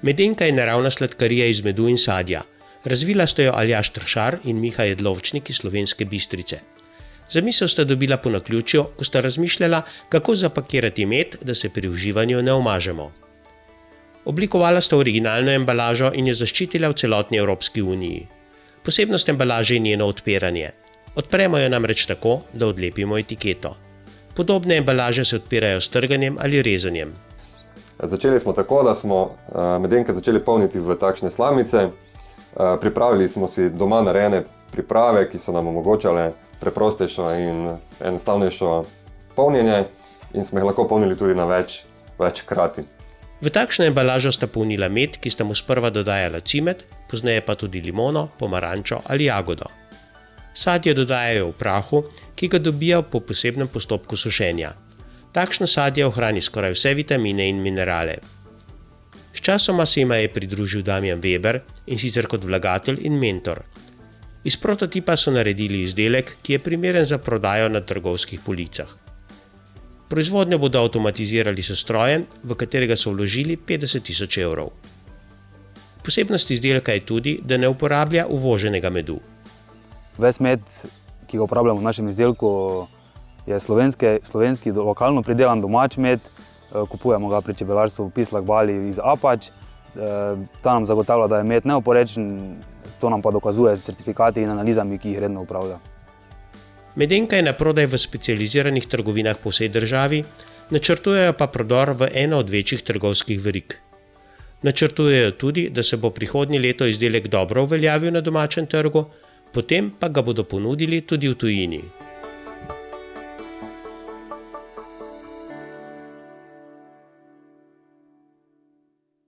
Medenka je naravna sladkarija iz medu in sadja. Razvila sta jo Aljaž Tršar in Miha Jedlovčnik iz Slovenske Bistrice. Zamisel sta dobila po naključju, ko sta razmišljala, kako zapakirati med, da se pri uživanju ne omažemo. Oblikovala sta originalno embalažo in jo zaščitila v celotni Evropski uniji. Posebnost embalaže je njeno odpiranje. Odpremo jo namreč tako, da odlepimo etiketo. Podobne embalaže se odpirajo s trganjem ali rezanjem. Začeli smo tako, da smo medenke začeli polniti v takšne slamice. Pripravili smo si doma narejene priprave, ki so nam omogočale preprostejšo in enostavnejšo polnjenje in smo jih lahko polnili tudi na več krati. V takšno embalažo sta polnila med, ki sta mu sprva dodajala cimet, pozneje pa tudi limono, pomarančo ali jagodo. Sadje dodajajo v prahu, ki ga dobijo po posebnem postopku sušenja. Takšno sadje ohrani skoraj vse vitamine in minerale. Sčasoma se jima je pridružil Damjan Weber, in sicer kot vlagatelj in mentor. Iz prototipa so naredili izdelek, ki je primeren za prodajo na trgovskih policah. Proizvodnjo bodo avtomatizirali s strojem, v katerega so vložili 50 000 evrov. Posebnost izdelka je tudi, da ne uporablja uvoženega medu. Ves med, ki ga uporabljamo v našem izdelku, je slovenski lokalno pridelan domač med. Kupujemo ga pri čebelarstvu v Pislak Bali iz Apač. Ta nam zagotavlja, da je med neoporečen, to nam pa dokazuje s certifikati in analizami, ki jih redno upravlja. Medenka je na prodaj v specializiranih trgovinah po vsej državi, načrtujejo pa prodor v eno od večjih trgovskih verig. Načrtujejo tudi, da se bo prihodnje leto izdelek dobro uveljavil na domačem trgu, potem pa ga bodo ponudili tudi v tujini.